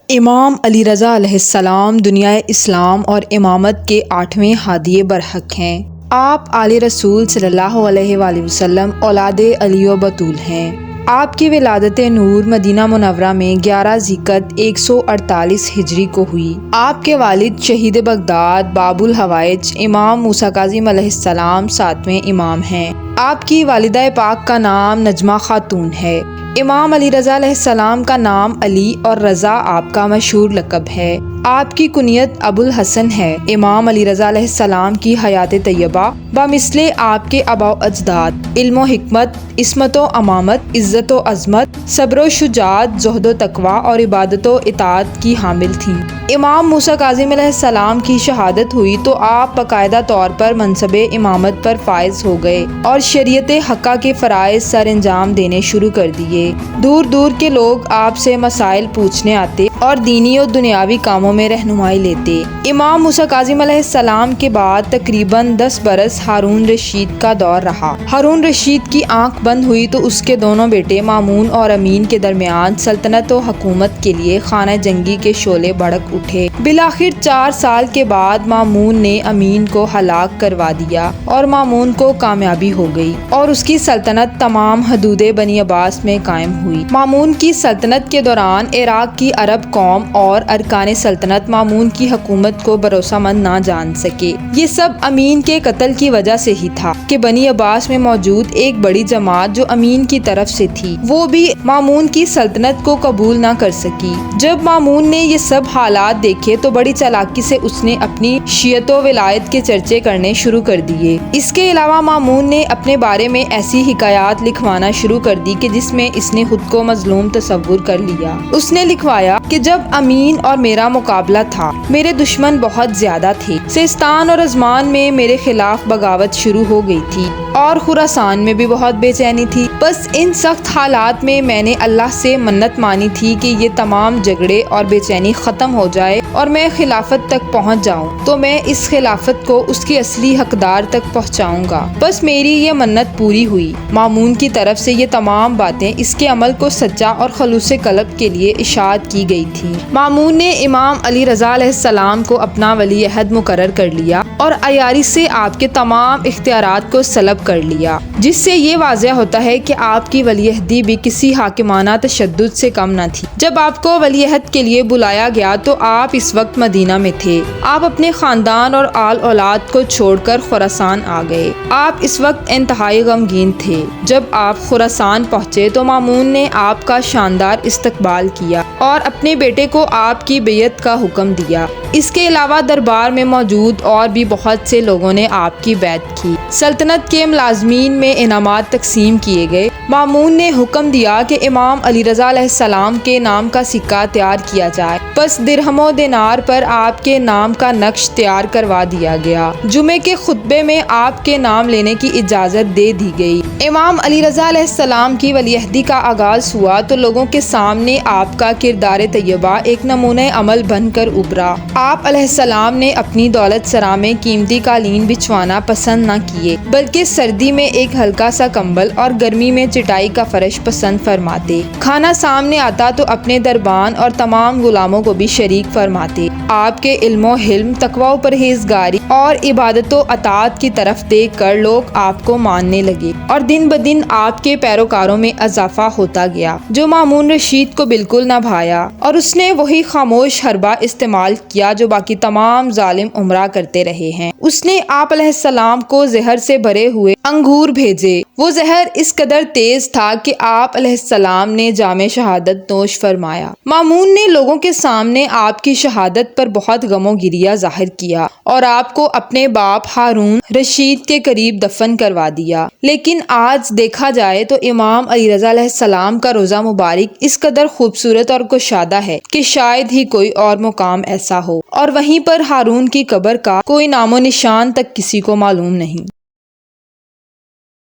امام علی رضا علیہ السلام دنیا اسلام اور امامت کے 8ویں ہادی برحق ہیں۔ آپ آل رسول صلی اللہ علیہ وآلہ وسلم اولاد علی و بطول ہیں۔ آپ کی ولادت نور مدینہ منورہ میں 11 ذیقعدہ 148 ہجری کو ہوئی۔ آپ کے والد شہید بغداد باب الحوائج امام موسیٰ کاظم علیہ السلام 7ویں امام ہیں۔ آپ کی والدہ پاک کا نام نجمہ خاتون ہے۔ امام علی رضا علیہ السلام کا نام علی اور رضا آپ کا مشہور لقب ہے۔ آپ کی کنیت ابو الحسن ہے۔ امام علی رضا علیہ السلام کی حیات طیبہ بمثل آپ کے آباء و اجداد علم و حکمت، عصمت و امامت، عزت و عظمت، صبر و شجاعت، زہد و تقویٰ اور عبادت و اطاعت کی حامل تھیں۔ امام موسیٰ کاظم علیہ السلام کی شہادت ہوئی تو آپ باقاعدہ طور پر منصب امامت پر فائز ہو گئے اور شریعت حقہ کے فرائض سر انجام دینے شروع کر دیے۔ دور دور کے لوگ آپ سے مسائل پوچھنے آتے اور دینی و دنیاوی کاموں میں رہنمائی لیتے۔ امام موسیٰ کاظم علیہ السلام کے بعد تقریباً 10 برس ہارون رشید کا دور رہا۔ ہارون رشید کی آنکھ بند ہوئی تو اس کے دونوں بیٹے مامون اور امین کے درمیان سلطنت و حکومت کے لیے خانہ جنگی کے شعلے بھڑک اٹھے۔ بالآخر 4 سال کے بعد مامون نے امین کو ہلاک کروا دیا اور مامون کو کامیابی ہو گئی اور اس کی سلطنت تمام حدود بنی عباس میں قائم ہوئی۔ مامون کی سلطنت کے دوران عراق کی عرب قوم اور ارکان سلطنت مامون کی حکومت کو بھروسہ مند نہ جان سکے۔ یہ سب امین کے قتل کی وجہ سے ہی تھا کہ بنی عباس میں موجود ایک بڑی جماعت جو امین کی طرف سے تھی وہ بھی مامون کی سلطنت کو قبول نہ کر سکی۔ جب مامون نے یہ سب حالات دیکھے تو بڑی چالاکی سے اس نے اپنی شیعت و ولایت کے چرچے کرنے شروع کر دیے۔ اس کے علاوہ مامون نے اپنے بارے میں ایسی حکایات لکھوانا شروع کر دی کہ جس میں اس نے خود کو مظلوم تصور کر لیا۔ اس نے لکھوایا کہ جب امین اور میرا مقابلہ تھا میرے دشمن بہت زیادہ تھے، سیستان اور ازمان میں میرے خلاف بغاوت شروع ہو گئی تھی اور خراسان میں بھی بہت بے چینی تھی۔ بس ان سخت حالات میں میں نے اللہ سے منت مانی تھی کہ یہ تمام جھگڑے اور بے چینی ختم ہو جائے اور میں خلافت تک پہنچ جاؤں تو میں اس خلافت کو اس کی اصلی حقدار تک پہنچاؤں گا۔ بس میری یہ منت پوری ہوئی۔ مامون کی طرف سے یہ تمام باتیں اس کے عمل کو سچا اور خلوص قلب کے لیے اشاعت کی گئی تھی۔ مامون نے امام علی رضا علیہ السلام کو اپنا ولی عہد مقرر کر لیا اور عیاری سے آپ کے تمام اختیارات کو سلب کر لیا، جس سے یہ واضح ہوتا ہے کہ آپ کی ولی عہدی بھی کسی حاکمانہ تشدد سے کم نہ تھی۔ جب آپ کو ولی عہد کے لیے بلایا گیا تو آپ اس وقت مدینہ میں تھے۔ آپ اپنے خاندان اور آل اولاد کو چھوڑ کر خراسان آ گئے۔ آپ اس وقت انتہائی غمگین تھے۔ جب آپ خراسان پہنچے تو مامون نے آپ کا شاندار استقبال کیا اور اپنے بیٹے کو آپ کی بیعت کا حکم دیا۔ اس کے علاوہ دربار میں موجود اور بھی بہت سے لوگوں نے آپ کی بیعت کی۔ سلطنت کے ملازمین میں انعامات تقسیم کیے گئے۔ مامون نے حکم دیا کہ امام علی رضا علیہ السلام کے نام کا سکہ تیار کیا جائے۔ بس درہم و دینار پر آپ کے نام کا نقش تیار کروا دیا گیا۔ جمعے کے خطبے میں آپ کے نام لینے کی اجازت دے دی گئی۔ امام علی رضا علیہ السلام کی ولی عہدی کا آغاز ہوا تو لوگوں کے سامنے آپ کا کردار طیبہ ایک نمونہ عمل بن کر ابھرا۔ آپ علیہ السلام نے اپنی دولت سرا میں قیمتی قالین بچھوانا پسند نہ کیے، بلکہ سردی میں ایک ہلکا سا کمبل اور گرمی میں چٹائی کا فرش پسند فرماتے۔ کھانا سامنے آتا تو اپنے دربان اور تمام غلاموں کو بھی شریک فرماتے۔ آپ کے علم و حلم، تقویٰ و پرہیزگاری اور عبادت و اطاعت کی طرف دیکھ کر لوگ آپ کو ماننے لگے اور دن بدن آپ کے پیروکاروں میں اضافہ ہوتا گیا، جو مامون رشید کو بالکل نہ بھایا اور اس نے وہی خاموش حربہ استعمال کیا جو باقی تمام ظالم امراء کرتے رہے ہیں۔ اس نے آپ علیہ السلام کو زہر سے بھرے ہوئے انگور بھیجے۔ وہ زہر اس قدر تیز تھا کہ آپ علیہ السلام نے جام شہادت نوش فرمایا۔ مامون نے لوگوں کے سامنے آپ کی شہادت پر بہت غم و گریہ ظاہر کیا اور آپ کو اپنے باپ ہارون رشید کے قریب دفن کروا دیا۔ لیکن آج دیکھا جائے تو امام علی رضا علیہ السلام کا روضہ مبارک اس قدر خوبصورت اور کشادہ ہے کہ شاید ہی کوئی اور مقام ایسا ہو، اور وہیں پر ہارون کی قبر کا کوئی نام و نشان تک کسی کو معلوم نہیں۔